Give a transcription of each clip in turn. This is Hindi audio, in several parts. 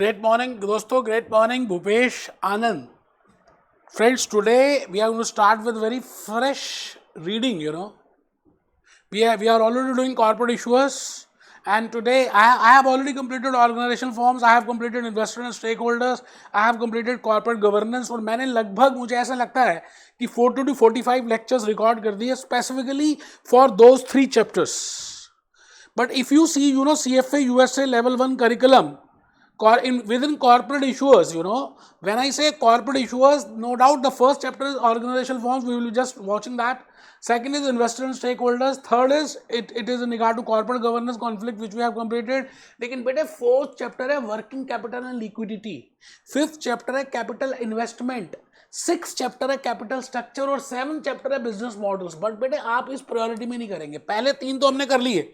Great morning, दोस्तों. Great morning, Bhupesh Anand. Friends, today we are going to start with very fresh reading. We are already doing corporate issuers, and today I have already completed organizational forms. I have completed investor and stakeholders. I have completed corporate governance. और मैंने लगभग मुझे ऐसा लगता है कि 40 to 45 lectures record कर दिए specifically for those 3 chapters. But if you see, CFA USA level 1 curriculum. Within corporate issuers, when I say corporate issuers, no doubt the first chapter is organizational forms. We will be just watching that. Second is investor and stakeholders. Third is it is in regard to corporate governance conflict, which we have completed. लेकिन बेटे fourth chapter है working capital and liquidity. Fifth chapter है capital investment. Sixth chapter है capital structure और seventh chapter है business models. But बेटे आप इस priority में नहीं करेंगे. पहले 3 तो हमने कर लिए.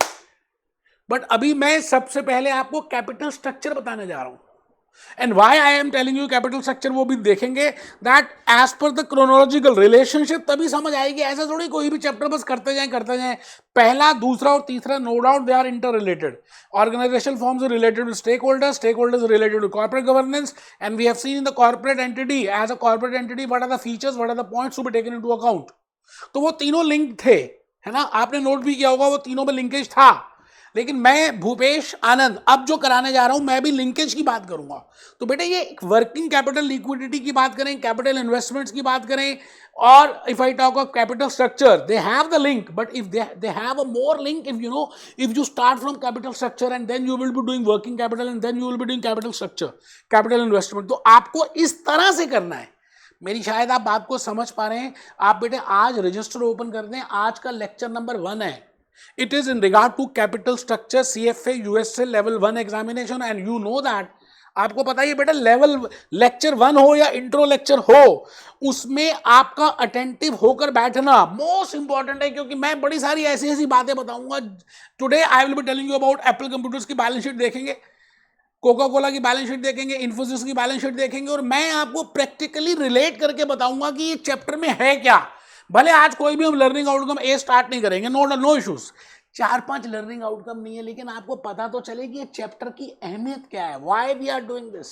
बट अभी मैं सबसे पहले आपको कैपिटल स्ट्रक्चर बताने जा रहा हूं. And why I am telling you capital structure वो भी देखेंगे. That as per the chronological relationship तभी समझ आएगी. ऐसा थोड़ी कोई भी चैप्टर बस करते जाएं. पहला, दूसरा और तीसरा no doubt they are inter related. Organisation forms are related to stakeholders related to corporate governance. And we have seen in the corporate entity as a corporate entity what are the features, what are the points to be taken into account. तो वो तीनों लिंक थे, है ना. आपने नोट भी किया होगा वो तीनों में लिंकेज था. लेकिन मैं भूपेश आनंद अब जो कराने जा रहा हूं मैं भी लिंकेज की बात करूंगा. तो बेटे ये वर्किंग कैपिटल लिक्विडिटी की बात करें, कैपिटल इन्वेस्टमेंट्स की बात करें, और if I talk of capital structure they have the link. But if they have a more link if you start from capital structure and then you will be doing working capital and then you will be doing capital structure, capital investment. तो आपको इस तरह से करना है. मेरी शायद आप बात को समझ पा रहे हैं. आप बेटे आज रजिस्टर ओपन कर दें. आज का लेक्चर नंबर 1 है. It is in regard to capital structure CFA USA level 1 examination and you know that. आपको पता ही है बेटा, लेवल लेक्चर 1 हो या इंट्रो लेक्चर हो, उसमें आपका अटेंटिव होकर बैठना मोस्ट इंपॉर्टेंट है. क्योंकि मैं बड़ी सारी ऐसी ऐसी बातें बताऊंगा. Today I will be telling you about Apple computers की बैलेंस शीट देखेंगे, कोका कोला की बैलेंस शीट देखेंगे, इन्फोसिस की बैलेंस शीट देखेंगे, और मैं आपको प्रैक्टिकली रिलेट करके बताऊंगा कि ये चैप्टर में है क्या. भले आज कोई भी हम लर्निंग आउटकम ए स्टार्ट नहीं करेंगे, नो इश्यूज. 4-5 लर्निंग आउटकम नहीं है, लेकिन आपको पता तो चले कि ये चैप्टर की अहमियत क्या है. Why we are doing this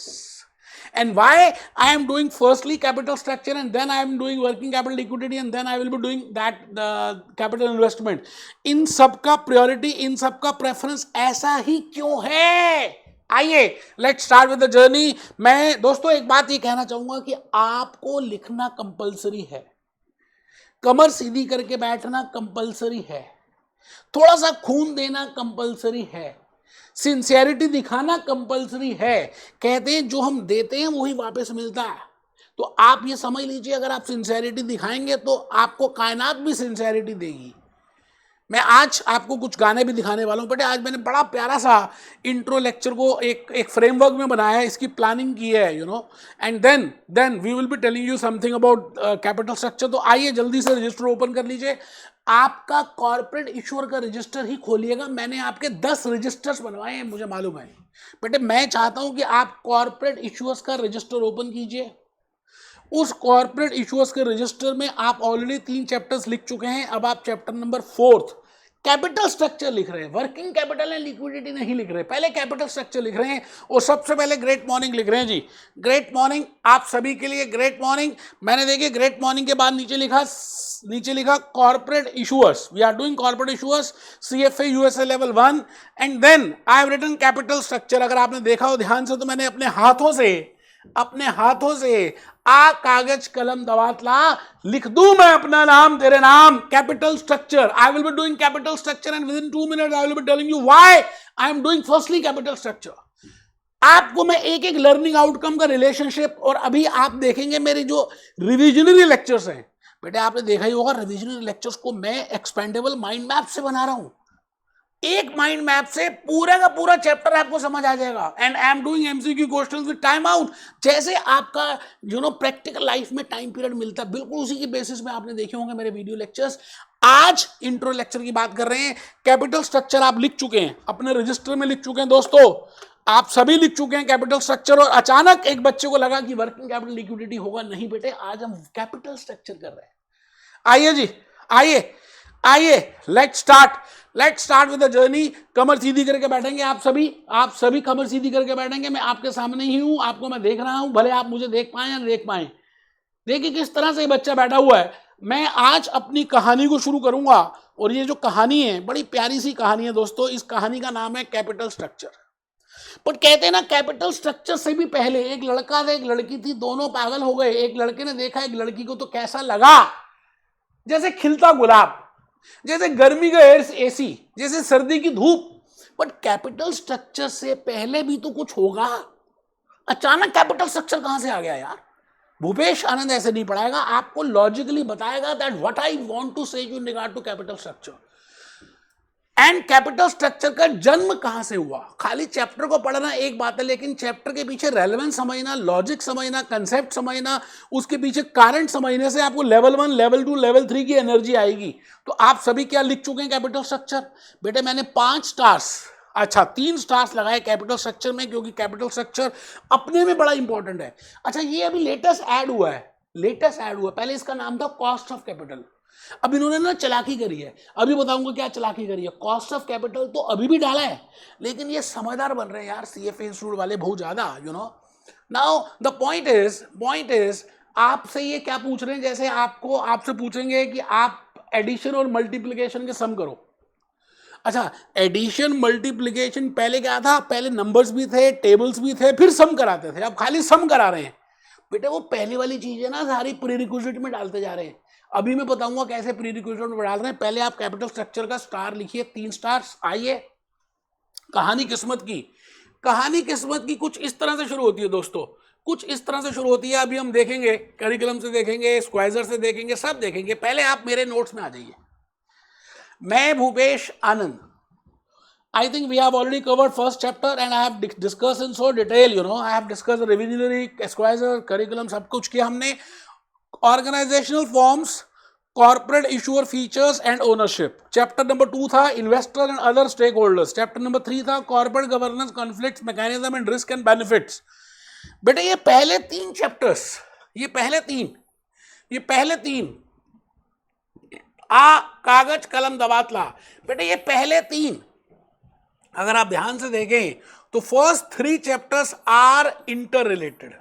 and why I am doing firstly capital structure and then I am doing working capital liquidity and then I will be doing that capital investment. इन सबका प्रायोरिटी, इन सबका प्रेफरेंस ऐसा ही क्यों है. आइए let's start with the journey. मैं दोस्तों एक बात ये कहना चाहूंगा कि आपको लिखना कंपलसरी है, कमर सीधी करके बैठना कंपलसरी है, थोड़ा सा खून देना कंपलसरी है, सिंसियरिटी दिखाना कंपलसरी है. कहते हैं जो हम देते हैं वही वापस मिलता है. तो आप ये समझ लीजिए, अगर आप सिंसियरिटी दिखाएंगे तो आपको कायनात भी सिंसियरिटी देगी. मैं आज आपको कुछ गाने भी दिखाने वाला हूँ. बेटे आज मैंने बड़ा प्यारा सा इंट्रो लेक्चर को एक फ्रेमवर्क में बनाया है, इसकी प्लानिंग की है, and then we will be telling you something about capital structure. तो आइए जल्दी से रजिस्टर ओपन कर लीजिए. आपका कॉर्पोरेट इशूअर का रजिस्टर ही खोलिएगा. मैंने आपके 10 रजिस्टर्स बनवाए हैं, मुझे मालूम है. बेटे मैं चाहता हूं कि आप कॉर्पोरेट इशूअर्स का रजिस्टर ओपन कीजिए. उस कॉर्पोरेट इशूअर्स के रजिस्टर में आप ऑलरेडी 3 चैप्टर्स लिख चुके हैं. अब आप चैप्टर नंबर 4 कैपिटल स्ट्रक्चर लिख रहे हैं. वर्किंग कैपिटल एंड लिक्विडिटी नहीं लिख रहे, पहले कैपिटल स्ट्रक्चर लिख रहे हैं. और सबसे पहले ग्रेट मॉर्निंग लिख रहे हैं जी. ग्रेट मॉर्निंग आप सभी के लिए. Great morning. मैंने देखिए ग्रेट मॉर्निंग के बाद नीचे लिखा corporate issuers. We are doing corporate issuers CFA USA level 1 and then I have written capital structure. अगर आपने देखा हो ध्यान से तो मैंने अपने हाथों से आ कागज कलम दवातला लिख दूं मैं अपना नाम तेरे नाम, capital structure. I will be doing capital structure and with in 2 minutes I will be telling you why I am doing firstly capital structure. आपको मैं एक एक लर्निंग आउटकम का रिलेशनशिप, और अभी आप देखेंगे मेरे जो रिविजनरी लेक्चर्स हैं. बेटे आपने देखा ही होगा रिविजनरी लेक्चर्स को मैं एक्सपेंडेबल माइंड मैप से बना रहा हूं. एक माइंड मैप से पूरा का पूरा चैप्टर आपको समझ आ जाएगा. And I am doing MCQ questions with time out. जैसे आपका प्रैक्टिकल लाइफ में टाइम पीरियड मिलता है, बिल्कुल उसी के बेसिस में आपने देखे होंगे मेरे वीडियो लेक्चर्स. आज इंट्रो लेक्चर की बात कर रहे हैं. कैपिटल स्ट्रक्चर आप लिख चुके हैं, अपने रजिस्टर में लिख चुके हैं. दोस्तों आप सभी लिख चुके हैं कैपिटल स्ट्रक्चर. और अचानक एक बच्चे को लगा कि वर्किंग कैपिटल लिक्विडिटी होगा. नहीं बेटे, आज हम कैपिटल स्ट्रक्चर कर रहे हैं. आइए जी, आइए let's start. Let's start with the journey. कमर सीधी करके बैठेंगे आप सभी कमर सीधी करके बैठेंगे। मैं आपके सामने ही हूं, आपको मैं देख रहा हूं, भले आप मुझे देख पाए या देख पाए। देखिए किस तरह से ये बच्चा बैठा हुआ है। मैं आज अपनी कहानी को शुरू करूंगा और ये जो कहानी है बड़ी प्यारी सी कहानी है दोस्तों। इस कहानी का नाम है कैपिटल स्ट्रक्चर। पर कहते हैं ना, कैपिटल स्ट्रक्चर से भी पहले एक लड़का था, एक लड़की थी, दोनों पागल हो गए। एक लड़के ने देखा एक लड़की को तो कैसा लगा, जैसे खिलता गुलाब, जैसे गर्मी का एसी, जैसे सर्दी की धूप। बट कैपिटल स्ट्रक्चर से पहले भी तो कुछ होगा। अचानक कैपिटल स्ट्रक्चर कहां से आ गया यार? भूपेश आनंद ऐसे नहीं पढ़ाएगा, आपको लॉजिकली बताएगा that what I want to say you in regard to capital structure. And capital structure का जन्म कहां से हुआ। खाली चैप्टर को पढ़ना एक बात है, लेकिन चैप्टर के पीछे रेलेवेंस समझना, लॉजिक समझना, कंसेप्ट समझना, उसके पीछे कारण समझने से आपको लेवल 1, लेवल 2, लेवल 3 की एनर्जी आएगी। तो आप सभी क्या लिख चुके हैं कैपिटल स्ट्रक्चर? बेटे मैंने 5 स्टार्स, अच्छा 3 स्टार्स लगाए कैपिटल स्ट्रक्चर में, क्योंकि कैपिटल स्ट्रक्चर अपने में बड़ा इंपॉर्टेंट है। अच्छा ये अभी लेटेस्ट ऐड हुआ है, पहले इसका नाम था कॉस्ट ऑफ कैपिटल। अब इन्होंने ना चालाकी करी है, अभी बताऊंगा क्या चालाकी करी है। कॉस्ट ऑफ कैपिटल तो अभी भी डाला है, लेकिन ये समझदार बन रहे हैं यार सीएफए इंस्टीट्यूट वाले बहुत ज्यादा, you know. Now the point is आपसे ये क्या पूछ रहे हैं, जैसे आपसे पूछेंगे कि आप एडिशन और मल्टीप्लिकेशन के सम करो। अच्छा एडिशन मल्टीप्लिकेशन पहले क्या था? पहले नंबर्स भी थे, टेबल्स भी थे, फिर सम कराते थे। अब खाली सम करा रहे हैं। बेटे वो पहले वाली चीज है ना, सारी प्रीरिक्विजिट में डालते जा रहे हैं। अभी मैं बताऊंगा कैसे प्रीरिक्विजिट में डाल रहे हैं। पहले आप कैपिटल स्ट्रक्चर का स्टार लिखिए, 3 स्टार्स। आइए कहानी किस्मत की कुछ इस तरह से शुरू होती है दोस्तों, कुछ इस तरह से शुरू होती है। अभी हम देखेंगे, करिकुलम से देखेंगे, स्क्वाइजर से देखेंगे, सब देखेंगे। पहले आप मेरे नोट्स में आ जाइए। मैं भूपेश आनंद, I think we have already covered first chapter and I have discussed in so detail, you know, I have discussed the revisionary, Esquire, curriculum, सब कुछ किया हमने। Organizational forms, corporate issuer features and ownership. Chapter number 2 था investor and other stakeholders. Chapter number 3 था corporate governance, conflicts, mechanism and risk and benefits. बेटे ये पहले 3 chapters, ये पहले तीन कागज कलम दबात ला। बेटे ये पहले 3 अगर आप ध्यान से देखें तो first 3 chapters are inter related.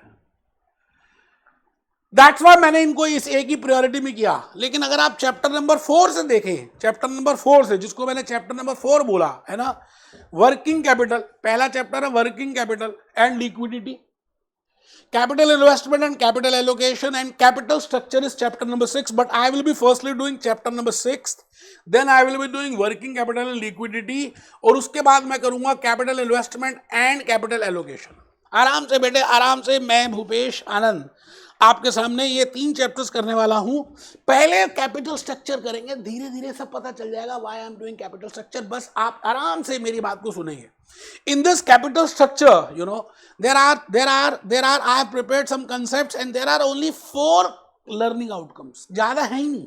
That's why मैंने इनको इस एक ही प्रायोरिटी में किया। लेकिन अगर आप चैप्टर नंबर 4 से देखें, चैप्टर नंबर 4 से, जिसको मैंने चैप्टर नंबर 4 बोला है ना, वर्किंग कैपिटल, पहला चैप्टर है working capital and liquidity, capital investment and capital allocation, and capital structure is chapter number 6, but I will be firstly doing chapter number 6, then I will be doing working capital and liquidity, और उसके बाद मैं करूंगा capital investment and capital allocation। आराम से बेटे, आराम से। मैं भूपेश आनंद आपके सामने ये 3 चैप्टर्स करने वाला हूं। पहले कैपिटल स्ट्रक्चर करेंगे, धीरे धीरे सब पता चल जाएगा why I am doing capital structure. बस आप आराम से मेरी बात को सुनेंगे। In this capital structure, you know, there are I have prepared some concepts and there are only 4 learning outcomes, ज्यादा है ही नहीं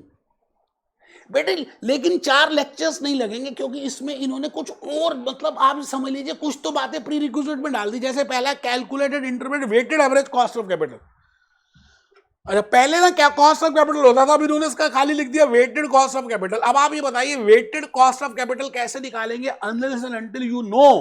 बेटे। लेकिन 4 लेक्चर्स नहीं लगेंगे, क्योंकि इसमें इन्होंने कुछ और, मतलब आप समझ लीजिए कुछ तो बातें प्री रिक्विजिट में डाल दी। जैसे पहला calculated intermediate weighted average cost of capital. अच्छा पहले ना क्या कॉस्ट ऑफ कैपिटल होता था, अब इन्होंने इसका खाली लिख दिया वेटेड कॉस्ट ऑफ कैपिटल। अब आप ये बताइए वेटेड कॉस्ट ऑफ कैपिटल कैसे निकालेंगे, unless and until you know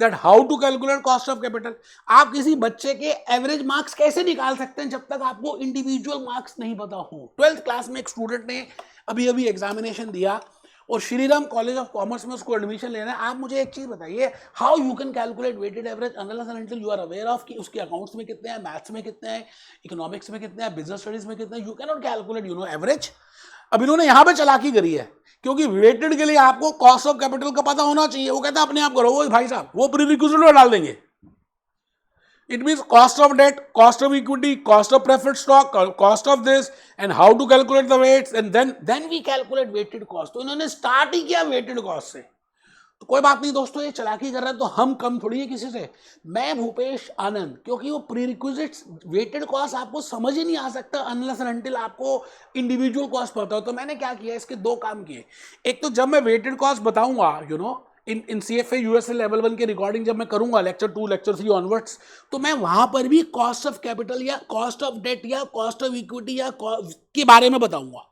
that how to calculate cost of capital. आप किसी बच्चे के एवरेज मार्क्स कैसे निकाल सकते हैं जब तक आपको इंडिविजुअल मार्क्स नहीं पता हो। 12th क्लास में एक स्टूडेंट ने अभी एग्जामिनेशन दिया और श्रीराम कॉलेज ऑफ कॉमर्स में उसको एडमिशन लेना है। आप मुझे एक चीज बताइए, how you can calculate weighted average unless and until you are aware of कि उसके अकाउंट्स में कितने हैं, मैथ्स में कितने हैं, इकोनॉमिक्स में कितने हैं, बिजनेस स्टडीज में कितने हैं। You can not calculate you know average. अब इन्होंने यहाँ पे चालाकी करी है, क्योंकि वेटेड के लिए आपको कॉस्ट ऑफ कैपिटल का पता होना चाहिए। वो कहता है अपने आप करो, वो भाई साहब वो प्रीरिक्विजिट में डाल देंगे। It means cost of debt, cost of equity, cost of preferred stock, cost of this, and how to calculate the weights, and then we calculate weighted cost। तो इन्होंने स्टार्ट ही किया वेटेड कॉस्ट से। तो कोई बात नहीं दोस्तों, ये चालाकी कर रहे हैं तो हम कम थोड़ी है किसी से। मैं भूपेश आनंद, क्योंकि वो प्रीरिक्विजिट्स वेटेड कॉस्ट आपको समझ ही नहीं आ सकता अनलेस एंड अंटिल आपको इंडिविजुअल कॉस्ट पता हो। तो मैंने क्या किया, इसके 2 काम किए। एक तो जब मैं वेटेड कॉस्ट बताऊंगा, you know, in CFA USA level 1 के रिकॉर्डिंग जब मैं करूंगा लेक्चर 2 लेक्चर 3 ऑनवर्ड्स, तो मैं वहां पर भी कॉस्ट ऑफ कैपिटल या कॉस्ट ऑफ डेट या कॉस्ट ऑफ इक्विटी या के बारे में बताऊंगा।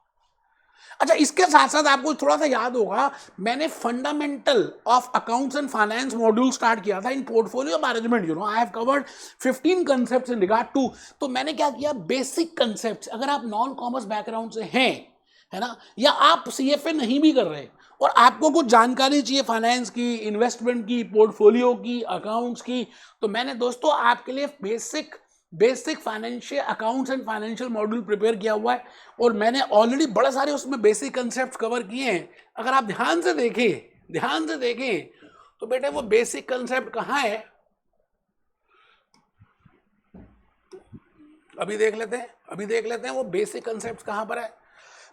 अच्छा, इसके साथ साथ आपको थोड़ा सा याद होगा, मैंने fundamental of accounts and finance module start किया था in portfolio management. I have covered 15 concepts in regard to. तो मैंने क्या किया, बेसिक कंसेप्ट्स, अगर आप नॉन कॉमर्स बैकग्राउंड से हैं, है ना, या आप सीएफए नहीं भी कर रहे और आपको कुछ जानकारी चाहिए फाइनेंस की, इन्वेस्टमेंट की, पोर्टफोलियो की, अकाउंट्स की, तो मैंने दोस्तों आपके लिए basic financial accounts and financial module prepare किया हुआ है। और मैंने ऑलरेडी बड़े सारे उसमें बेसिक कंसेप्ट कवर किए हैं। अगर आप ध्यान से देखें तो बेटे वो बेसिक कंसेप्ट कहाँ है, अभी देख लेते हैं वो बेसिक कंसेप्ट कहाँ पर है।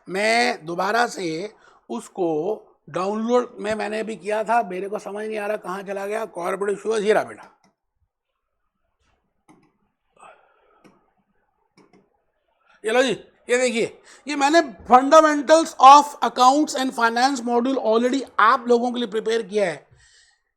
मैं दोबारा से उसको डाउनलोड में मैंने अभी किया था, मेरे को समझ नहीं आ रहा कहाँ चला गया। कॉर्पोरेट इश्यूज, ये रहा बेटा, ये लो जी, ये देखिए, ये मैंने fundamentals of accounts and finance module already आप लोगों के लिए प्रिपेयर किया है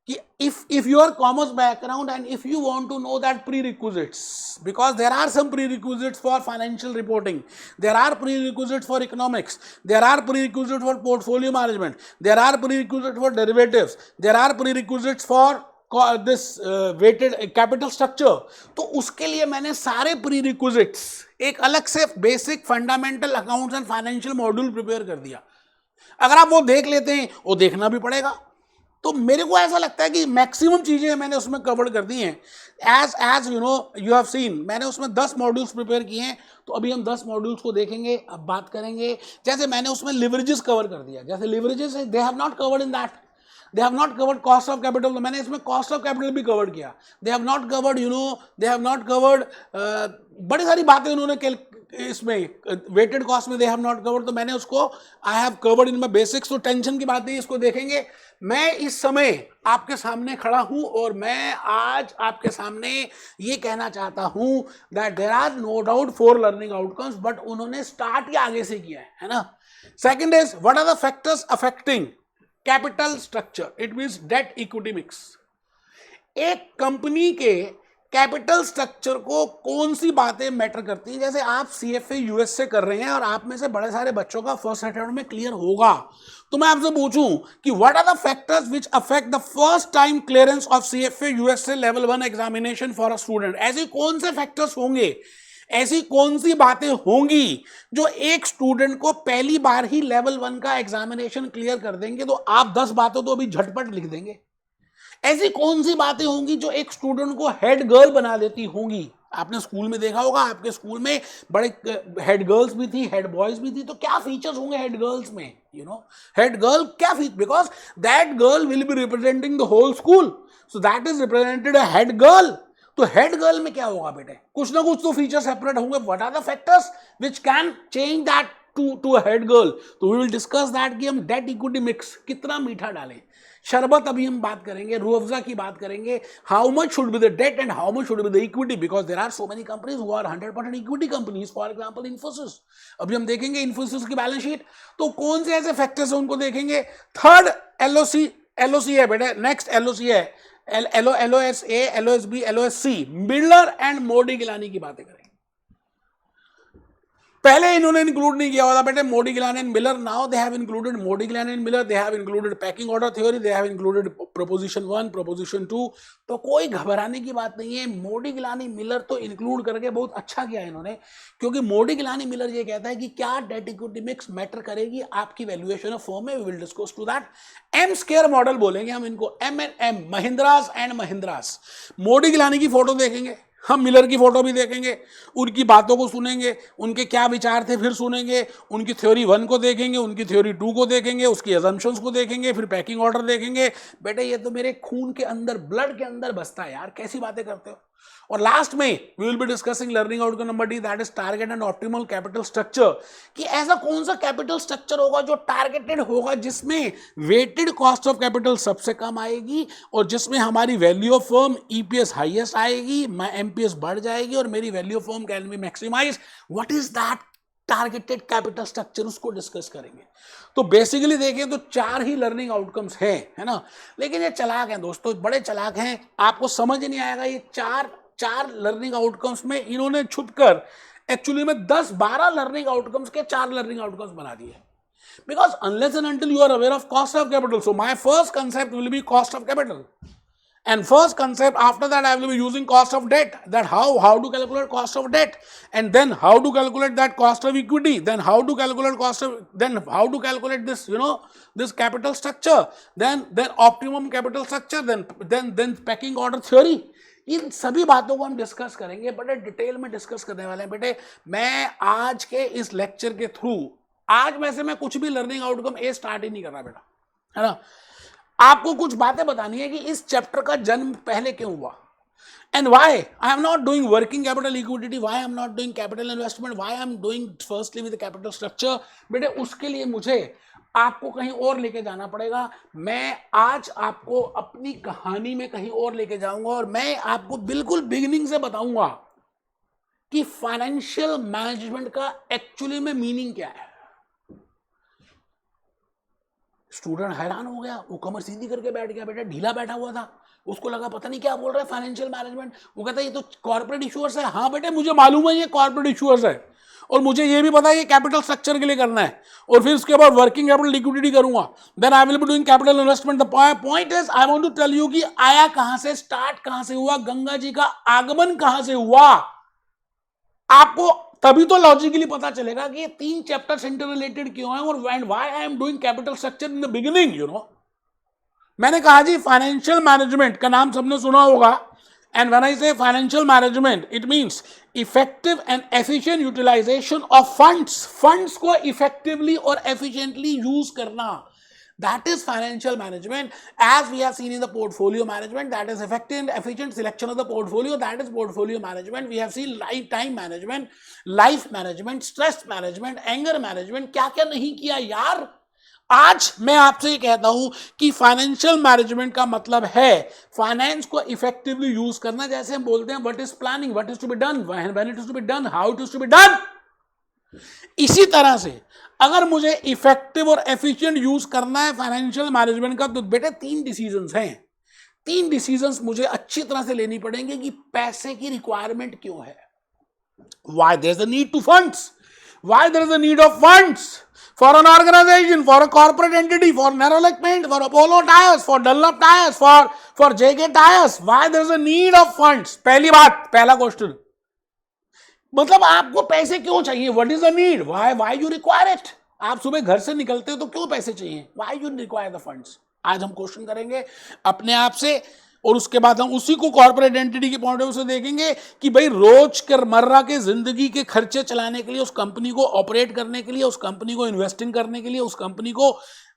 कि if you are commerce background and if you want to know that prerequisites, because there are some prerequisites for financial reporting, there are prerequisites for economics, there are prerequisites for portfolio management, there are prerequisites for derivatives, there are prerequisites for this weighted capital structure। तो उसके लिए मैंने सारे prerequisites एक अलग से basic fundamental accounts and financial module prepare कर दिया। अगर आप वो देख लेते हैं, वो देखना भी पड़ेगा, तो मेरे को ऐसा लगता है कि मैक्सिमम चीजें मैंने उसमें कवर कर दी हैं। एज यू हैव सीन, मैंने उसमें 10 मॉड्यूल्स प्रिपेयर किए हैं। तो अभी हम 10 मॉड्यूल्स को देखेंगे, अब बात करेंगे। जैसे मैंने उसमें लिवरेजेस कवर कर दिया, जैसे leverages they have not covered in that, they have not covered cost of capital, तो मैंने इसमें कॉस्ट ऑफ कैपिटल भी कवर किया। दे have not covered they have not covered बड़ी सारी बातें उन्होंने इसमें वेटेड कॉस्ट में दे हैव नॉट कवर्ड, तो मैंने उसको आई have covered in my basics. तो टेंशन की बात नहीं, इसको देखेंगे। मैं इस समय आपके सामने खड़ा हूं और मैं आज आपके सामने ये कहना चाहता हूं that there are no doubt 4 learning outcomes, but उन्होंने स्टार्ट ही आगे से किया है ना। Second is what are the factors affecting capital structure, it means debt equity mix. एक कंपनी के कैपिटल स्ट्रक्चर को कौन सी बातें मैटर करती हैं। जैसे आप सीएफए यूएस से कर रहे हैं और आप में से बड़े सारे बच्चों का फर्स्ट अटेम्प्ट में क्लियर होगा, तो मैं आपसे पूछूं कि what are the factors which affect the first time clearance of CFA US से level 1 examination for a student. ऐसे कौन से फैक्टर्स होंगे, ऐसी कौन सी बातें होंगी जो एक स्टूडेंट को पहली बार ही लेवल 1 का एग्जामिनेशन क्लियर कर देंगे। तो आप 10 बातें तो अभी झटपट लिख देंगे। ऐसी कौन सी बातें होंगी जो एक स्टूडेंट को हेड गर्ल बना देती होंगी। आपने स्कूल में देखा होगा, आपके स्कूल में बड़े हेड गर्ल्स भी थी, हेड बॉयज भी थी, तो क्या फीचर्स होंगे हेड गर्ल्स में, हेड गर्ल क्या feature, because that girl will be representing the whole school, so that is represented a head girl. तो हेड गर्ल में क्या होगा बेटे, कुछ ना कुछ तो फीचर सेपरेट होंगे। What are the factors which can change that to a head girl. तो वी विल डिस्कस दैट कि हम डेट इक्विटी मिक्स कितना मीठा डालें। शरबत अभी हम बात करेंगे, रूह अफ़ज़ा की बात करेंगे, how much should be the debt and how much should be the equity, because there are so many companies who are 100% equity companies, for example Infosys. अभी हम देखेंगे इन्फोसिस की बैलेंस शीट, तो कौन से ऐसे फैक्टर्स हैं उनको देखेंगे। थर्ड एलओसी है बेटा, नेक्स्ट एलओसी है एलओएसए, एलओएसबी, एलओएससी, मिलर एंड मोडी गिलानी की बातें करेंगे। पहले इन्होंने इंक्लूड नहीं किया होता बेटे Modigliani and Miller, now they have included Modigliani and Miller, they have included pecking order theory, they have included proposition 1, proposition 2। तो कोई घबराने की बात नहीं है, मोडी गिलानी मिलर तो इंक्लूड करके बहुत अच्छा किया है इन्होंने, क्योंकि मोडी गिलानी मिलर ये कहता है कि क्या डेट इक्विटी मिक्स मैटर करेगी आपकी वैल्यूएशन ऑफ फर्म में। We will discuss to that. M square model बोलेंगे हम इनको, M&M, महिंद्रास एंड महिंद्रास। मोडी गिलानी की फोटो देखेंगे, हम मिलर की फोटो भी देखेंगे, उनकी बातों को सुनेंगे, उनके क्या विचार थे फिर सुनेंगे, उनकी थ्योरी 1 को देखेंगे, उनकी थ्योरी 2 को देखेंगे, उसकी अजम्पशंस को देखेंगे, फिर पैकिंग ऑर्डर देखेंगे। बेटे ये तो मेरे खून के अंदर, ब्लड के अंदर बसता है यार, कैसी बातें करते हो। और लास्ट में we will be discussing learning outcome number D, that is target and optimal capital structure, कि ऐसा कौन सा कैपिटल स्ट्रक्चर होगा जो टारगेटेड होगा, जिसमें वेटेड कॉस्ट ऑफ कैपिटल सबसे कम आएगी और जिसमें हमारी value of firm EPS highest आएगी, एमपीएस बढ़ जाएगी और मेरी value of firm can be maximise. What is that targeted capital structure, उसको डिस्कस करेंगे। तो बेसिकली देखें तो 4 ही लर्निंग आउटकम्स हैं, है ना। लेकिन ये चालाक हैं दोस्तों, बड़े चालाक हैं, आपको समझ नहीं आएगा। ये चार लर्निंग आउटकम्स में इन्होंने छुपकर एक्चुअली में 10-12 लर्निंग आउटकम्स के 4 लर्निंग आउटकम्स बना दिए। Because unless and until you are aware of cost of capital, so my first concept will be cost of capital. And first concept, after that I will be using cost of debt, that how to calculate cost of debt, and then how to calculate that cost of equity, then how to calculate how to calculate this, this capital structure, then optimum capital structure, then pecking order theory. इन सभी बातों को हम डिस्कस करेंगे, बड़े डिटेल में डिस्कस करने वाले हैं बेटे. मैं आज के इस लेक्चर के थ्रू, आज वैसे मैं कुछ भी लर्निंग आउटकम स्टार्ट ही नहीं कर रहा बेटा, है ना. आपको कुछ बातें बतानी है कि इस चैप्टर का जन्म पहले क्यों हुआ, and why I am not doing working capital liquidity, why I am not doing capital investment, why I am doing firstly with capital structure. बेटे उसके लिए मुझे आपको कहीं और लेके जाना पड़ेगा. मैं आज आपको अपनी कहानी में कहीं और लेके जाऊंगा और मैं आपको बिल्कुल बिगिनिंग से बताऊंगा कि फाइनेंशियल मैनेजमेंट का एक्चुअली में मीनिंग क्या है. स्टूडेंट हैरान हो गया, वो कमर सीधी करके बैठ गया, बेटा ढीला बैठा हुआ था, उसको लगा पता नहीं क्या बोल रहा है फाइनेंशियल मैनेजमेंट. वो कहता है ये तो कॉर्पोरेट इशूअर्स है. हाँ बेटे मुझे मालूम है ये कॉर्पोरेट इशूअर्स है, और मुझे ये भी पता है ये कैपिटल स्ट्रक्चर के लिए करना है, और फिर उसके बाद वर्किंग कैपिटल लिक्विडिटी करूंगा, then I will be doing capital investment. The point is I want to tell you कि आया कहां से, स्टार्ट कहां से हुआ, गंगा जी का आगमन कहां से हुआ. आपको तभी तो लॉजिकली पता चलेगा कि ये 3 चैप्टर्स इंटर रिलेटेड क्यों है, और why I am doing capital structure in the beginning. मैंने कहा जी फाइनेंशियल मैनेजमेंट का नाम सबने सुना होगा, and when I say financial management it means effective and efficient utilisation of funds को इफेक्टिवली और एफिशिएंटली यूज करना. That is financial management. As we have seen in the portfolio management, that is effective and efficient selection of the portfolio, that is portfolio management. We have seen lifetime management, life management, stress management, anger management. क्या क्या नहीं किया यार. आज मैं आपसे ये कहता हूं कि फाइनेंशियल मैनेजमेंट का मतलब है फाइनेंस को इफेक्टिवली यूज करना. जैसे हम बोलते हैं what is planning, what is to be done, when it is to be done, how it is to be done. इसी तरह से अगर मुझे इफेक्टिव और एफिशिएंट यूज करना है फाइनेंशियल मैनेजमेंट का, तो बेटे 3 डिसीजंस हैं. 3 डिसीजंस मुझे अच्छी तरह से लेनी पड़ेंगे कि पैसे की रिक्वायरमेंट क्यों है. Why there is a need to funds, why there is a need of funds for an organization, for a corporate entity, for Nerolac Paint, for Apollo Tires, for Dunlop Tires, for JK Tires. Why there is a need of funds? पहली बात, पहला क्वेश्चन, मतलब आपको पैसे क्यों चाहिए. What is the need, why you require it. आप सुबह घर से निकलते हो तो क्यों पैसे चाहिए, why you require the funds. आज हम क्वेश्चन करेंगे अपने आप से, और उसके बाद हम उसी को कॉर्पोरेट एंटिटी के पॉइंट ऑफ व्यू से देखेंगे कि भाई रोज कर मर्रा के जिंदगी के खर्चे चलाने के लिए, उस कंपनी को ऑपरेट करने के लिए, उस कंपनी को इन्वेस्टिंग करने के लिए, उस कंपनी को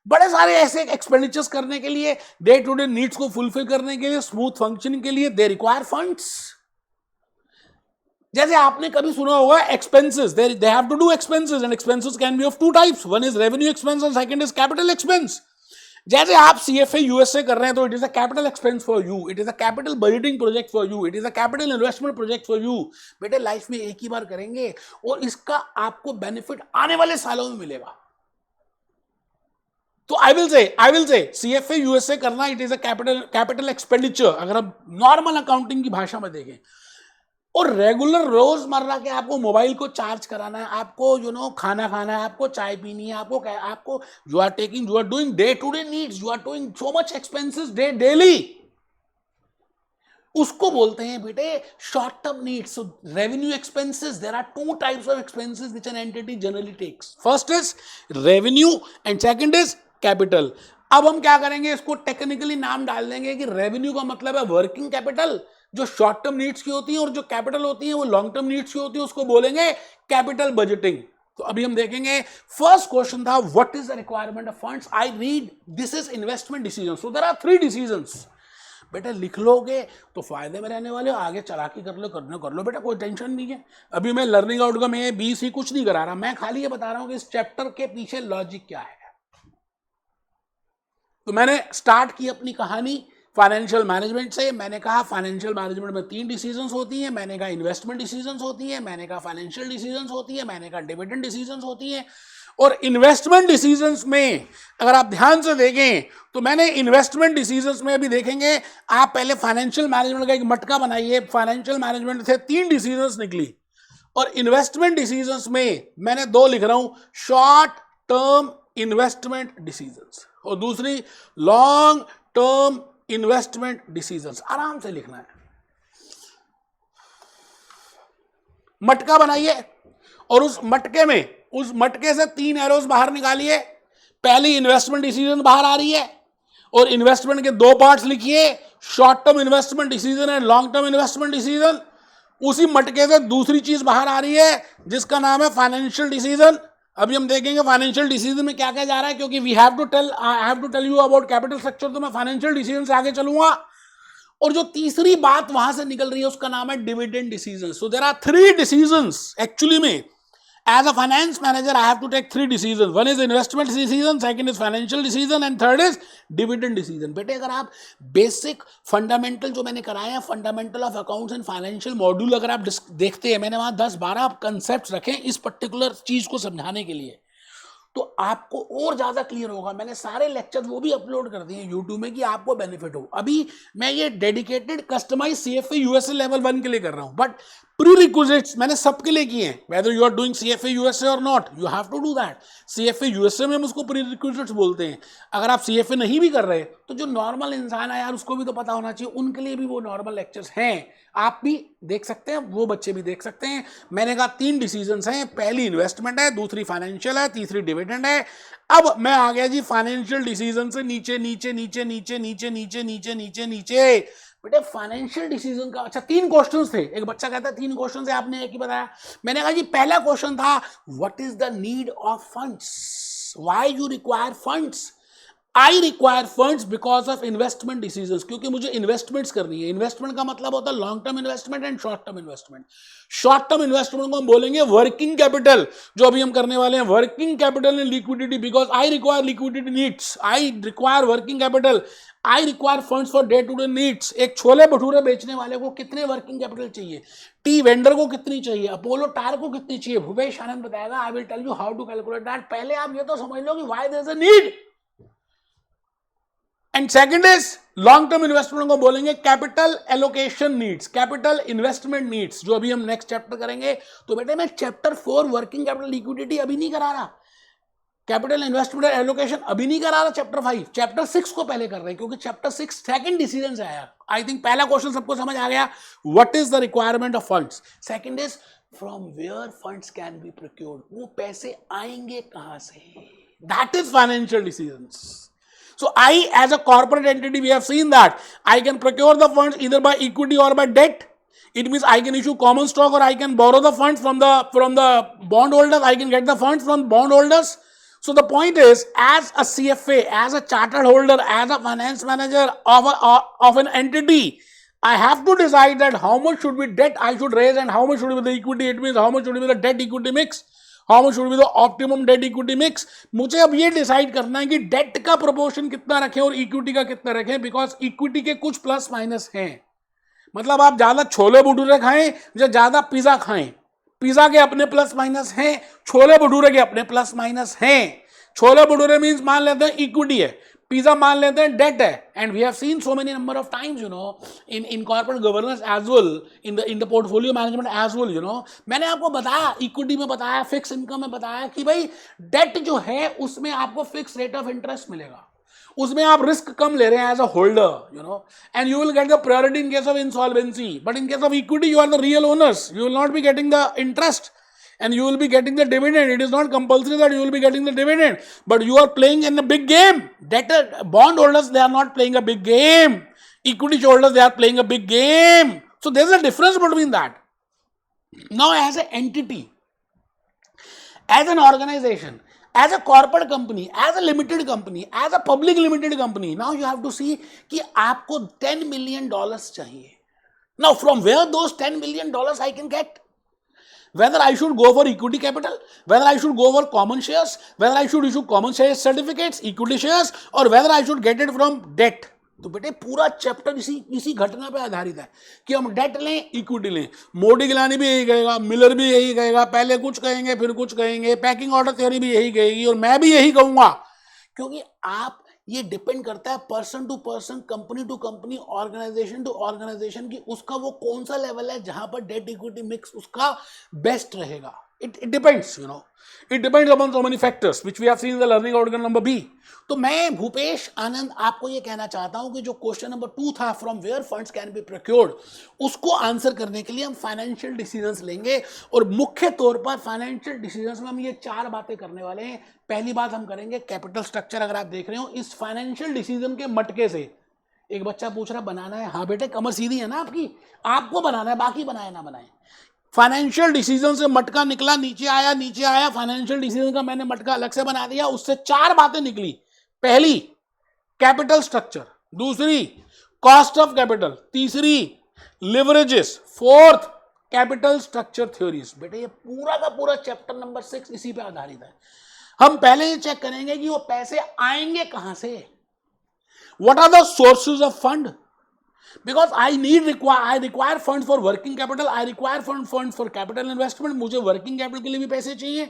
बड़े सारे ऐसे एक्सपेंडिचर्स करने के लिए, डे टू डे नीड्स को फुलफिल करने के लिए, स्मूथ फंक्शनिंग के लिए, दे रिक्वायर फंड्स. जैसे आपने कभी सुना होगा expenses, they have to do expenses, and expenses can be of 2 types. One is revenue expense और सेकंड इज कैपिटल एक्सपेंस. जैसे आप CFA USA कर रहे हैं तो it is a capital expense for you, it is a capital budgeting project for you, it is a capital investment project for you. बेटे लाइफ में एक ही बार करेंगे और इसका आपको बेनिफिट आने वाले सालों में मिलेगा. तो I will say CFA USA करना it is a capital expenditure, अगर आप नॉर्मल अकाउंटिंग की भाषा में देखें. और रेगुलर रोजमर्रा के आपको मोबाइल को चार्ज कराना है, आपको खाना खाना है, आपको चाय पीनी है, आपको you are doing day to day needs, you are doing so much expenses daily. उसको बोलते हैं बेटे short term needs. So revenue expenses, there are 2 types of expenses which an entity generally takes. First is revenue and second is capital. अब हम क्या करेंगे, इसको टेक्निकली नाम डाल देंगे कि रेवेन्यू का मतलब है वर्किंग कैपिटल जो शॉर्ट टर्म नीड्स की होती है, और जो कैपिटल होती है वो लॉन्ग टर्म नीड्स की होती है, उसको बोलेंगे कैपिटल बजटिंग. तो अभी हम देखेंगे, फर्स्ट क्वेश्चन था what is the requirement of funds. I read this is investment decision. So there are 3 decisions. बेटा लिख लोगे तो फायदे में रहने वाले हो, आगे चलाकी कर लो बेटा, कोई टेंशन नहीं है. अभी मैं learning outcome A B C कुछ नहीं करा रहा, मैं खाली ये बता रहा हूं कि इस चैप्टर के पीछे लॉजिक क्या है. तो मैंने स्टार्ट की अपनी कहानी फाइनेंशियल मैनेजमेंट से. मैंने कहा फाइनेंशियल मैनेजमेंट में 3 डिसीजंस होती हैं. मैंने कहा इन्वेस्टमेंट डिसीजंस होती हैं, मैंने कहा फाइनेंशियल डिसीजंस होती है, मैंने कहा डिविडेंड डिसीजंस होती हैं. और इन्वेस्टमेंट डिसीजंस में अगर आप ध्यान से देखें तो मैंने इन्वेस्टमेंट डिसीजंस में भी देखेंगे, आप पहले फाइनेंशियल मैनेजमेंट का एक मटका बनाइए. फाइनेंशियल मैनेजमेंट से 3 डिसीजंस निकली, और इन्वेस्टमेंट डिसीजंस में मैंने 2 लिख रहा हूं, शॉर्ट टर्म इन्वेस्टमेंट डिसीजंस और दूसरी लॉन्ग टर्म इन्वेस्टमेंट डिसीजंस। आराम से लिखना है। मटका बनाइए और उस मटके से 3 एरोज बाहर निकालिए। पहली इन्वेस्टमेंट डिसीजन बाहर आ रही है और इन्वेस्टमेंट के 2 पार्ट्स लिखिए, short term investment decision and long term investment decision. उसी मटके से दूसरी चीज बाहर आ रही है जिसका नाम है फाइनेंशियल डिसीजन। अभी हम देखेंगे फाइनेंशियल डिसीजन में क्या क्या जा रहा है, क्योंकि I have to tell you about capital structure, तो मैं फाइनेंशियल डिसीजन से आगे चलूंगा। और जो तीसरी बात वहां से निकल रही है उसका नाम है dividend decision. So there are 3 decisions actually में। As a finance manager, I have to take 3 decisions. One is investment decision, second is financial decision, and third is dividend decision. बेटे अगर आप बेसिक फंडामेंटल जो मैंने कराए हैं, fundamental of accounts and financial module अगर आप देखते हैं, मैंने वहां 10-12 कंसेप्ट रखे इस पर्टिकुलर चीज को समझाने के लिए, तो आपको और ज्यादा क्लियर होगा। मैंने सारे लेक्चर वो भी अपलोड कर दिए यूट्यूब में कि आपको बेनिफिट हो। अभी मैं ये dedicated customise CFA USA level 1 के लिए कर रहा हूं, बट प्री रिक्विजिट्स मैंने सबके लिए किए हैं। Whether you are doing CFA USA और not, you have to do that. CFA USA में हम उसको प्री रिक्विजिट्स बोलते हैं। अगर आप CFA नहीं भी कर रहे तो जो नॉर्मल इंसान है यार उसको भी तो पता होना चाहिए, उनके लिए भी वो नॉर्मल लेक्चर्स हैं। आप भी देख सकते हैं, वो बच्चे भी देख सकते हैं। मैंने कहा 3 डिसीजंस हैं, पहली इन्वेस्टमेंट है, दूसरी फाइनेंशियल है, तीसरी डिविडेंड है। अब मैं आ गया जी फाइनेंशियल डिसीजन से नीचे नीचे नीचे नीचे नीचे नीचे नीचे नीचे नीचे। बेटे फाइनेंशियल डिसीजन का अच्छा 3 क्वेश्चंस थे। एक बच्चा कहता है 3 क्वेश्चन है, आपने एक ही बताया। मैंने कहा जी पहला क्वेश्चन था what is the need of funds, why you require funds. I require funds because of investment decisions, क्योंकि मुझे इन्वेस्टमेंट्स करनी है। इन्वेस्टमेंट का मतलब होता है long term investment and short term investment. Short term investment को हम बोलेंगे वर्किंग कैपिटल, जो अभी हम करने वाले हैं working capital and liquidity, because I require liquidity needs, I require working capital, I require funds for day to day needs. एक छोले भटूरे बेचने वाले को कितने वर्किंग कैपिटल चाहिए, टी वेंडर को कितनी चाहिए, अपोलो टायर को कितनी चाहिए, भूपेश आनंद बताएगा। I will tell you how to calculate that. पहले आप ये तो समझ लो कि why there is a need. And second is long term investment को बोलेंगे capital allocation needs, capital investment needs, जो अभी हम नेक्स्ट चैप्टर करेंगे। तो बेटे मैं चैप्टर 4 वर्किंग कैपिटल लिक्विडिटी अभी नहीं करा रहा, कैपिटल इन्वेस्टमेंट एलोकेशन अभी नहीं करा रहा, चैप्टर 5 चैप्टर 6 को पहले कर रहे हैं, क्योंकि चैप्टर 6 सेकंड डिसीजन से आया। आई थिंक पहला क्वेश्चन सबको समझ आ गया, what is the requirement of funds. Second is from where funds can be procured, वो पैसे आएंगे कहां से, that is financial decisions. So I, as a corporate entity, we have seen that I can procure the funds either by equity or by debt. It means I can issue common stock or I can borrow the funds from the bondholders. I can get the funds from bondholders. So the point is, as a CFA, as a chartered holder, as a finance manager of an entity, I have to decide that how much should be debt I should raise and how much should be the equity. It means how much should be the debt equity mix. How much should be the optimum debt equity mix? मुझे अब ये डिसाइड करना है कि डेट का प्रोपोर्शन कितना रखें और इक्विटी का कितना रखें, बिकॉज इक्विटी के कुछ प्लस माइनस हैं। मतलब आप ज्यादा छोले भटूरे खाएं या ज्यादा पिज्जा खाएं, पिज्जा के अपने प्लस माइनस हैं, छोले भटूरे के अपने प्लस माइनस हैं। छोले भटूरे मीन्स मान लेते हैं इक्विटी है, पिज्जा मान लेते हैं डेट है। And we have seen so many number of times, you know, in corporate governance as well, in the portfolio management as well, you know. मैंने आपको बताया, इक्विटी में बताया, फिक्स इनकम में बताया कि भाई डेट जो है उसमें आपको फिक्स रेट ऑफ इंटरेस्ट मिलेगा, उसमें आप रिस्क कम ले रहे हैं as a holder, you know, and you will get the priority in case of insolvency. But in case of equity you are the real owners, you will not be getting the interest and you will be getting the dividend. It is not compulsory that you will be getting the dividend, but you are playing in a big game. Debtor, bond holders, they are not playing a big game. Equity holders, they are playing a big game. So there is a difference between that. Now as an entity, as an organization, as a corporate company, as a limited company, as a public limited company, now you have to see कि आपको $10 million चाहिए. Now from where those $10 million I can get? Whether I should go for equity capital, whether I should go for common shares, whether I should issue common share certificates, equity shares, or whether I should get it from debt. तो बेटे पूरा चैप्टर इसी घटना पे आधारित है कि हम डेट लें, इक्विटी लें। मोदी गिलानी भी यही कहेगा, मिलर भी यही कहेगा, पहले कुछ कहेंगे फिर कुछ कहेंगे, पैकिंग ऑर्डर थ्योरी भी यही कहेगी और मैं भी यही कहूंगा, क्योंकि आप ये डिपेंड करता है person to person, company to company, organisation to organisation की उसका वो कौन सा लेवल है जहां पर डेट इक्विटी मिक्स उसका बेस्ट रहेगा। It depends, you know. It depends upon so many factors, which we have seen in the learning outcome number B. तो मैं भूपेश आनंद आपको ये कहना चाहता हूं कि जो क्वेश्चन नंबर 2 था, from where funds can be procured, उसको आंसर करने के लिए हम फाइनेंशियल डिसीजंस लेंगे और मुख्य तौर पर फाइनेंशियल डिसीजंस में हम ये 4 बातें करने वाले हैं. पहली बात हम करेंगे कैपिटल स्ट्रक्चर. अगर आप देख रहे हो इस फाइनेंशियल डिसीजन के मटके से एक बच्चा पूछ रहा बनाना है. हाँ बेटे, कमर सीधी है ना आपकी, आपको बनाना है, बाकी बनाए ना बनाए. फाइनेंशियल डिसीजन से मटका निकला, नीचे आया, फाइनेंशियल डिसीजन का मैंने मटका अलग से बना दिया, उससे 4 बातें निकली. पहली, कैपिटल स्ट्रक्चर. दूसरी, कॉस्ट ऑफ कैपिटल. तीसरी, leverages. Fourth, capital structure theories. बेटे ये पूरा का पूरा चैप्टर नंबर 6 इसी पे आधारित है. हम पहले ये चेक करेंगे कि वो पैसे आएंगे कहां से. What are the sources of fund? Because I require funds for working capital, I require funds for capital investment. मुझे वर्किंग कैपिटल के लिए भी पैसे चाहिए,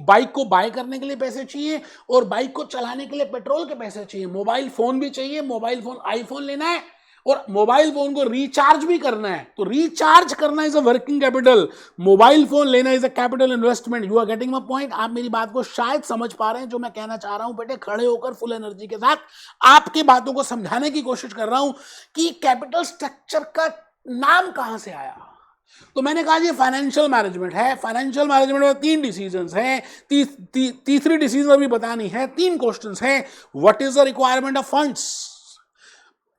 बाइक को बाय करने के लिए पैसे चाहिए, और बाइक को चलाने के लिए पेट्रोल के पैसे चाहिए. मोबाइल फोन भी चाहिए, मोबाइल फोन आईफोन लेना है और मोबाइल फोन को रिचार्ज भी करना है, तो रिचार्ज करना is a working capital. Mobile phone लेना is a capital investment. You are getting my point. आप मेरी बात को शायद समझ पा रहे हैं जो मैं कहना चाह रहा हूं. बेटे खड़े होकर फुल एनर्जी के साथ आपकी बातों को समझाने की कोशिश कर रहा हूं कि कैपिटल स्ट्रक्चर का नाम कहां से आया. तो मैंने कहा ये फाइनेंशियल मैनेजमेंट है. फाइनेंशियल मैनेजमेंट में 3 डिसीजंस हैं. तीसरी डिसीजन अभी बतानी है. 3 क्वेश्चंस हैं. What is the requirement of funds,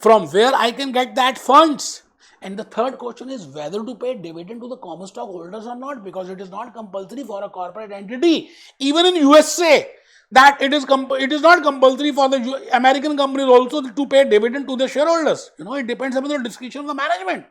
from where I can get that funds, and the third question is whether to pay dividend to the common stockholders or not, because it is not compulsory for a corporate entity, even in USA, that it is not compulsory for the American companies also to pay dividend to the shareholders. You know, it depends upon the discretion of the management.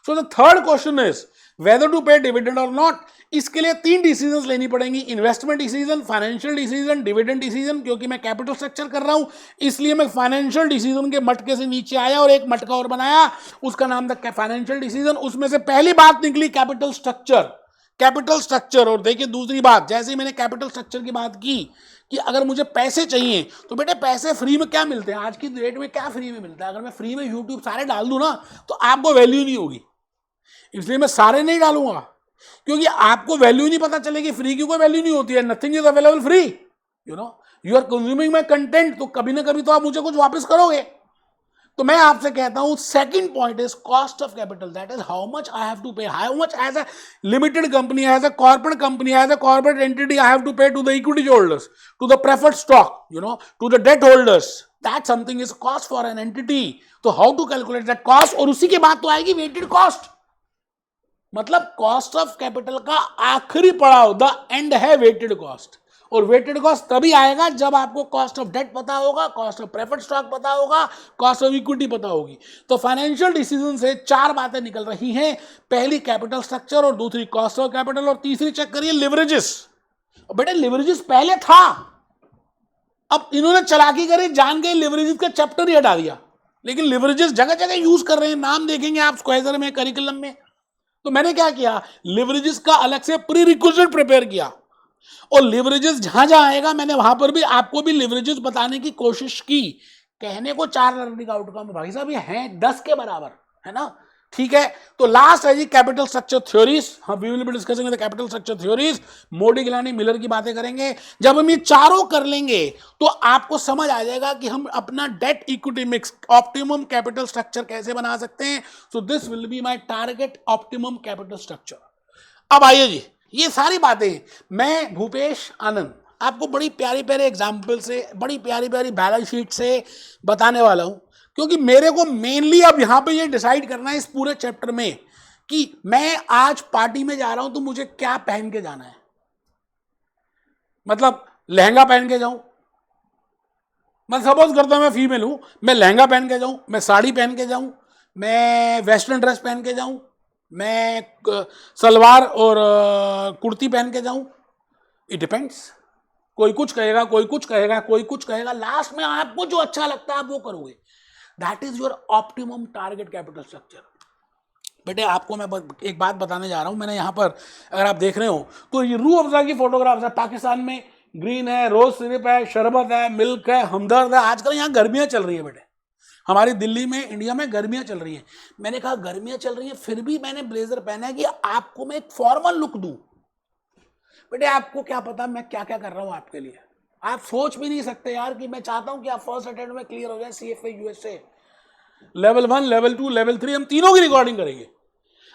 So the third question is whether to pay dividend or not. इसके लिए 3 डिसीजंस लेनी पड़ेंगी. Investment decision, financial decision, dividend decision. क्योंकि मैं कैपिटल स्ट्रक्चर कर रहा हूं इसलिए मैं फाइनेंशियल डिसीजन के मटके से नीचे आया और एक मटका और बनाया, उसका नाम था फाइनेंशियल डिसीजन. उसमें से पहली बात निकली कैपिटल स्ट्रक्चर. Capital structure. और देखिए दूसरी बात, जैसे ही मैंने कैपिटल स्ट्रक्चर की बात की कि अगर मुझे पैसे चाहिए तो बेटे पैसे फ्री में क्या मिलते हैं, आज की डेट में क्या फ्री में मिलता है. अगर मैं फ्री में यूट्यूब सारे डाल दूं ना तो आपको वैल्यू नहीं होगी, इसलिए मैं सारे नहीं डालूंगा, क्योंकि आपको वैल्यू नहीं पता चलेगी. फ्री की कोई वैल्यू नहीं होती है. Nothing is available free. You know, you are consuming my content, तो कभी ना कभी तो आप मुझे कुछ वापस करोगे. तो मैं आपसे कहता हूं second point is cost of capital. That is how much I have to pay, how much as a limited company, as a corporate company, as a corporate entity I have to pay to the equity holders, to the preferred stock, you know, to the debt holders. That something is cost for an entity. तो how to calculate that cost. और उसी के बाद तो आएगी वेटेड कॉस्ट. मतलब कॉस्ट ऑफ कैपिटल का आखिरी पड़ाव, द एंड है वेटेड कॉस्ट. और वेटेड कॉस्ट तभी आएगा जब आपको कॉस्ट ऑफ डेट पता होगा, कॉस्ट ऑफ प्रेफर्ड स्टॉक पता होगा, कॉस्ट ऑफ इक्विटी पता होगी. तो फाइनेंशियल डिसीजन से 4 बातें निकल रही हैं. पहली कैपिटल स्ट्रक्चर, और दूसरी कॉस्ट ऑफ कैपिटल, और तीसरी चेक करिए लिवरेजेस. बेटे लिवरेजेस पहले था, अब इन्होंने चालाकी करी, जान के लिवरेजेस का चैप्टर ही हटा दिया. लेकिन लिवरेजेस जगह जगह यूज कर रहे हैं. नाम देखेंगे आप स्क्वाइजर में, करिकुलम में. तो मैंने क्या किया, लिवरेजेस का अलग से प्री रिक्विजिट प्रिपेयर किया, और लिवरेजेस जहां जहां आएगा मैंने वहां पर भी आपको भी लिवरेजेस बताने की कोशिश की. कहने को 4 लर्निंग आउटकम भाई साहब ये हैं 10 के बराबर, है ना. ठीक है, तो लास्ट है जी कैपिटल स्ट्रक्चर थ्योरीज. हाँ, we will be discussing the capital structure theories. Modigliani, Miller की बातें करेंगे. जब हम ये चारों कर लेंगे तो आपको समझ आ जाएगा कि हम अपना date equity mix, optimum capital structure कैसे बना सकते हैं. So this will be my target optimum capital structure. अब आइए जी, ये सारी बातें मैं भूपेश आनंद आपको बड़ी प्यारी प्यारे एग्जाम्पल से, बड़ी प्यारी प्यारी बैलेंस शीट से बताने वाला हूं, क्योंकि मेरे को मेनली अब यहां पे ये डिसाइड करना है इस पूरे चैप्टर में कि मैं आज पार्टी में जा रहा हूं तो मुझे क्या पहन के जाना है. मतलब लहंगा पहन के जाऊं, मैं सपोज करता हूं मैं फीमेल हूं, मैं लहंगा पहन के जाऊं, मैं साड़ी पहन के जाऊं, मैं वेस्टर्न ड्रेस पहन के जाऊं, मैं सलवार और कुर्ती पहन के जाऊं. It depends. कोई कुछ कहेगा, कोई कुछ कहेगा, कोई कुछ कहेगा. लास्ट में आपको जो अच्छा लगता है आप वो करोगे. That is your optimum target capital structure. बेटे आपको मैं एक बात बताने जा रहा हूं. मैंने यहां पर अगर आप देख रहे हो तो ये रूह अफ़ज़ा की फोटोग्राफ्स है. पाकिस्तान में ग्रीन है, रोज सिरप है, शरबत है, मिल्क है, हमदर्द है. आजकल यहाँ गर्मियां चल रही है बेटे, हमारी दिल्ली में, इंडिया में गर्मियां चल रही हैं. मैंने कहा गर्मियां चल रही हैं फिर भी मैंने ब्लेजर पहना है कि आपको मैं एक फॉर्मल लुक दूं. बेटे आपको क्या पता मैं क्या क्या कर रहा हूं आपके लिए, आप सोच भी नहीं सकते यार कि मैं चाहता हूं कि आप फर्स्ट अटेम्प्ट में क्लियर हो जाए CFA USA level 1 level 2 level 3, हम तीनों की रिकॉर्डिंग करेंगे।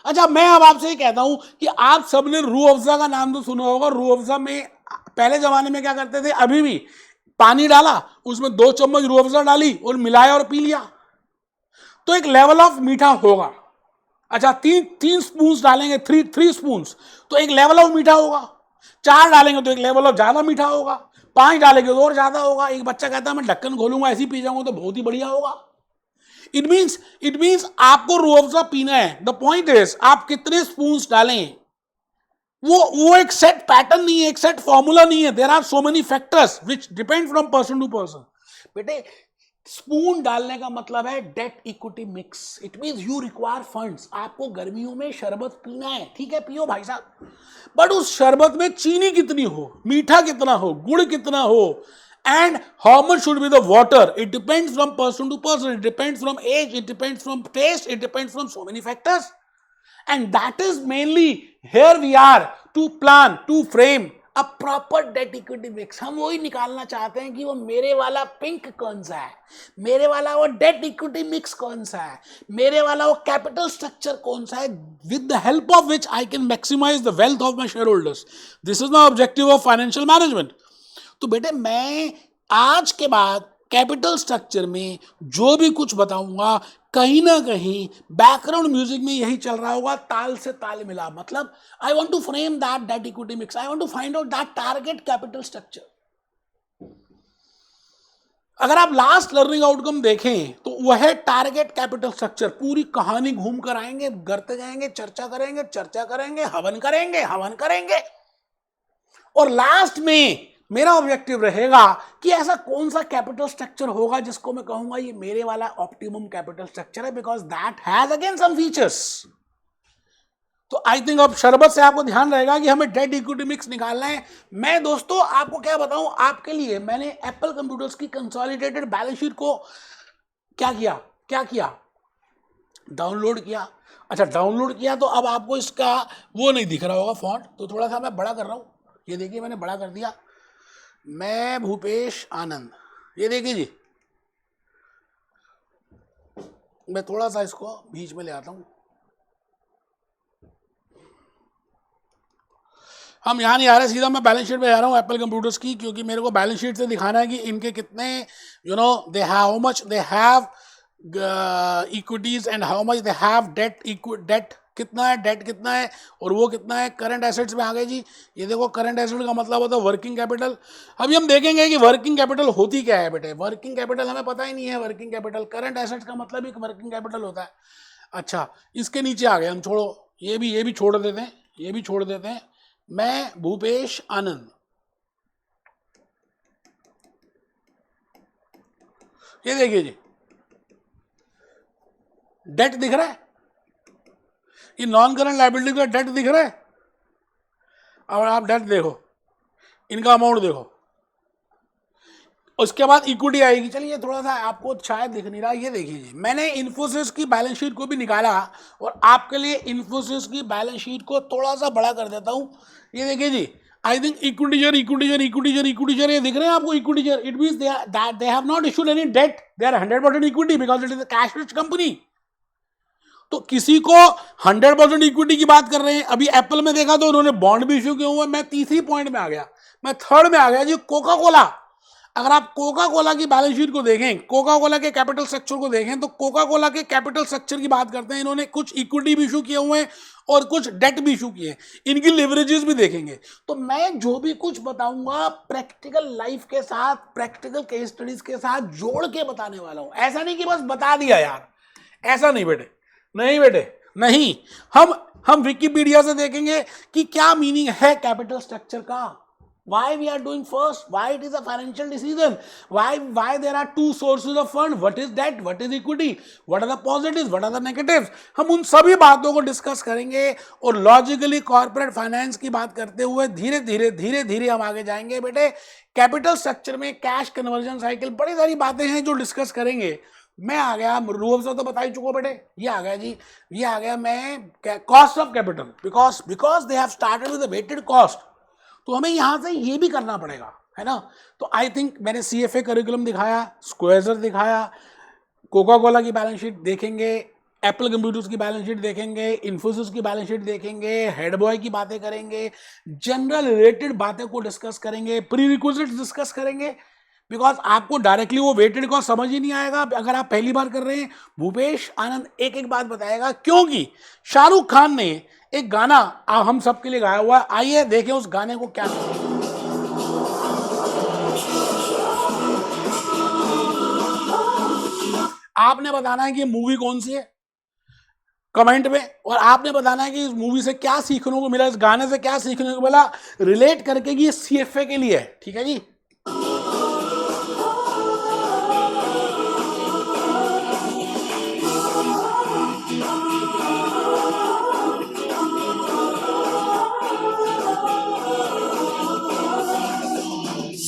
अच्छा मैं अब आपसे ये कहता हूं कि आप सबने रूह अफ़ज़ा का नाम तो सुना होगा। रूह अफ़ज़ा में पहले जमाने में क्या करते थे, अभी भी पानी डाला, उसमें 2 चम्मच रूह अफ़ज़ा डाली और मिलाया और पी लिया, तो एक लेवल ऑफ मीठा होगा। अच्छा तीन स्पून डालेंगे, थ्री स्पून, तो एक लेवल ऑफ मीठा होगा। 4 डालेंगे तो एक लेवल ऑफ ज्यादा मीठा होगा। 5 डालेंगे तो और ज्यादा होगा। एक बच्चा कहता है मैं ढक्कन खोलूंगा ऐसे ही पी जाऊंगा तो बहुत ही बढ़िया होगा। इट मीन्स आपको रूह अफ़ज़ा पीना है। द पॉइंट इज आप कितने स्पून डालें, वो एक सेट पैटर्न नहीं है, एक सेट फॉर्मूला नहीं है। There are so many factors which depend from person to person. बेटे स्पून डालने का मतलब है debt equity mix. It means you require funds. आपको गर्मियों में शरबत पीना है, ठीक है पियो भाई साहब, बट उस शरबत में चीनी कितनी हो, मीठा कितना हो, गुड़ कितना हो, and how much should be the water, it depends from person to person, it depends from age, it depends from taste, it depends from so many factors, and that is mainly here we are to plan to frame a proper debt equity mix। हम वही निकालना चाहते हैं कि वो मेरे वाला पिंक कौन सा है, मेरे वाला वो डेट इक्विटी मिक्स कौन सा है, मेरे वाला वो कैपिटल स्ट्रक्चर कौन सा है, with the help of which I can maximize the wealth of my shareholders। This is my objective of financial management। तो बेटे मैं आज के बाद कैपिटल स्ट्रक्चर में जो भी कुछ बताऊंगा कहीं ना कहीं बैकग्राउंड म्यूजिक में यही चल रहा होगा, ताल से ताल मिला। मतलब I want to frame that equity mix, I want to find out that target capital structure. अगर आप लास्ट लर्निंग आउटकम देखें तो वह टारगेट कैपिटल स्ट्रक्चर पूरी कहानी घूम कर आएंगे, करते जाएंगे, चर्चा करेंगे, हवन करेंगे, और लास्ट में मेरा ऑब्जेक्टिव रहेगा कि ऐसा कौन सा कैपिटल स्ट्रक्चर होगा जिसको मैं कहूंगा ये मेरे वाला ऑप्टिमम कैपिटल स्ट्रक्चर है, because that has again some features. तो आई थिंक अब शरबत से आपको ध्यान रहेगा कि हमें डेट इक्विटी मिक्स निकालना है। मैं दोस्तों आपको क्या बताऊं, आपके लिए मैंने एप्पल कंप्यूटर्स की कंसोलिडेटेड बैलेंस शीट को क्या किया, डाउनलोड किया। अच्छा डाउनलोड किया तो अब आपको इसका वो नहीं दिख रहा होगा फॉन्ट, तो थोड़ा सा मैं बड़ा कर रहा हूं। ये देखिए मैंने बड़ा कर दिया, मैं भूपेश आनंद, ये देखिए जी, मैं थोड़ा सा इसको बीच में ले आता हूं। हम यहाँ नहीं आ रहे, सीधा मैं बैलेंस शीट पे जा रहा हूँ एप्पल कंप्यूटर्स की, क्योंकि मेरे को बैलेंस शीट से दिखाना है कि इनके कितने they have how much they have equities and how much they have debt कितना है, डेट कितना है और वो कितना है। करंट एसेट्स में आ गए जी, ये देखो करंट एसेट का मतलब होता है वर्किंग कैपिटल। अभी हम देखेंगे कि वर्किंग कैपिटल होती क्या है बेटे। वर्किंग कैपिटल हमें पता ही नहीं है, वर्किंग कैपिटल करंट एसेट्स का मतलब ही वर्किंग कैपिटल होता है। अच्छा इसके नीचे आ गए हम, छोड़ो ये भी छोड़ देते हैं, ये भी छोड़ देते हैं। मैं भूपेश आनंद, ये देखिए जी डेट दिख रहा है, ये नॉन करंट लायबिलिटी का डेट दिख रहा है। अब आप डेट देखो, इनका अमाउंट देखो, उसके बाद इक्विटी आएगी। चलिए थोड़ा सा आपको शायद दिख नहीं रहा, ये देखिए जी मैंने इन्फोसिस की बैलेंस शीट को भी निकाला और आपके लिए इन्फोसिस की बैलेंस शीट को थोड़ा सा बड़ा कर देता हूं। ये देखिए जी, आई थिंक इक्विटीजर ये दिख रहे हैं आपको इक्विटीजर। It means they have not issued any debt, they are 100% equity because it is a cash rich company. तो किसी को 100% इक्विटी की बात कर रहे हैं। अभी एप्पल में देखा तो उन्होंने बॉन्ड भी इश्यू किए हुए। मैं तीसरी पॉइंट में आ गया, मैं थर्ड में आ गया जी, कोका कोला। अगर आप कोका कोला की बैलेंस शीट को देखें, कोका कोला के कैपिटल स्ट्रक्चर को देखें, तो कोका कोला के कैपिटल स्ट्रक्चर की बात करते हैं। इन्होंने कुछ इक्विटी भी इशू किए हुए हैं और कुछ डेट भी इशू किए हैं, इनकी लिवरेजेस भी देखेंगे। तो मैं जो भी कुछ बताऊंगा प्रैक्टिकल लाइफ के साथ, प्रैक्टिकल केस स्टडीज के साथ जोड़ के बताने वाला हूं। ऐसा नहीं कि बस बता दिया यार, ऐसा नहीं बेटे, नहीं बेटे नहीं। हम विकिपीडिया से देखेंगे कि क्या मीनिंग है कैपिटल स्ट्रक्चर का, why we are doing first, why it is a financial decision, why there are two sources of fund, what is debt, what is equity, what are the positives, what are the negatives। हम उन सभी बातों को डिस्कस करेंगे और लॉजिकली कॉर्पोरेट फाइनेंस की बात करते हुए धीरे धीरे हम आगे जाएंगे बेटे। कैपिटल स्ट्रक्चर में कैश कन्वर्जन साइकिल, बड़ी सारी बातें हैं जो डिस्कस करेंगे। मैं आ गया, रूह अफ़ज़ा तो बता ही चुका बेटे, ये आ गया जी, ये आ गया मैं cost of capital, because they have started with the weighted cost. तो हमें यहाँ से ये भी करना पड़ेगा, है ना। तो आई थिंक मैंने CFA करिकुलम दिखाया, स्क्वेजर दिखाया, कोका कोला की बैलेंस शीट देखेंगे, एप्पल कंप्यूटर्स की बैलेंस शीट देखेंगे, इन्फोसिस की बैलेंस शीट देखेंगे, हेड बॉय की बातें करेंगे, जनरल रिलेटेड बातें को डिस्कस करेंगे, प्री रिक्विजिट्स डिस्कस करेंगे, बिकॉज आपको डायरेक्टली वो वेटेड कॉस्ट समझ ही नहीं आएगा अगर आप पहली बार कर रहे हैं। भूपेश आनंद एक एक बात बताएगा, क्योंकि शाहरुख खान ने एक गाना हम सबके लिए गाया हुआ है, आइए देखें उस गाने को क्या कहते हैं। आपने बताना है कि मूवी कौन सी है कमेंट में, और आपने बताना है कि इस मूवी से क्या सीखने को मिला, इस गाने से क्या सीखने को मिला, रिलेट करके कि ये CFA के लिए है, ठीक है जी।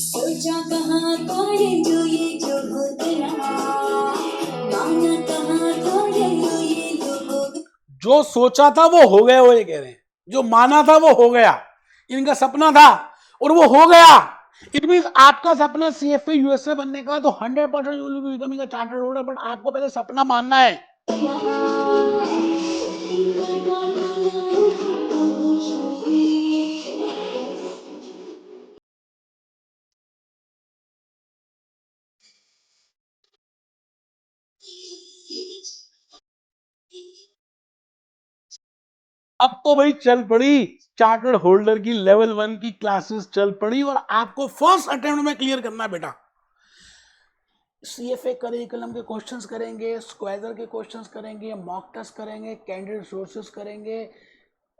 सोचा कहाँ तो ये जो हो गया, माना कहाँ तो ये जो हो गया। जो सोचा था वो हो गया, वो ये कह रहे हैं, जो माना था वो हो गया, इनका सपना था और वो हो गया। इट मीन आपका सपना CFA USA बनने का, तो 100% you will be becoming a chartered accountant, but आपको पहले सपना मानना है। अब तो भाई चल पड़ी चार्टर्ड होल्डर की लेवल 1 की क्लासेस चल पड़ी, और आपको फर्स्ट अटेम्प्ट में क्लियर करना है बेटा। CFA करिकुलम के क्वेश्चंस करेंगे, स्क्वेजर के क्वेश्चंस करेंगे, मॉक टेस्ट करेंगे, कैंडिडेट सोर्सेस करेंगे,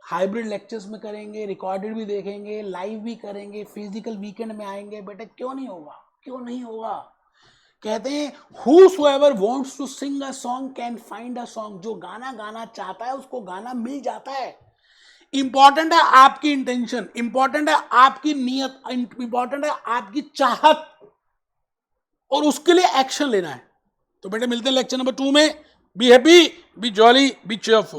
हाइब्रिड लेक्चर्स में करेंगे, रिकॉर्डेड भी देखेंगे, लाइव भी करेंगे, फिजिकल वीकेंड में आएंगे। बेटा क्यों नहीं होगा, क्यों नहीं होगा। कहते हैं whosoever wants to sing a song can find a song, जो गाना गाना चाहता है उसको गाना मिल जाता है। इंपॉर्टेंट है आपकी इंटेंशन, इंपॉर्टेंट है आपकी नीयत, इंपॉर्टेंट है आपकी चाहत, और उसके लिए एक्शन लेना है। तो बेटे मिलते हैं लेक्चर नंबर 2 में। Be happy, B jolly, B cheerful.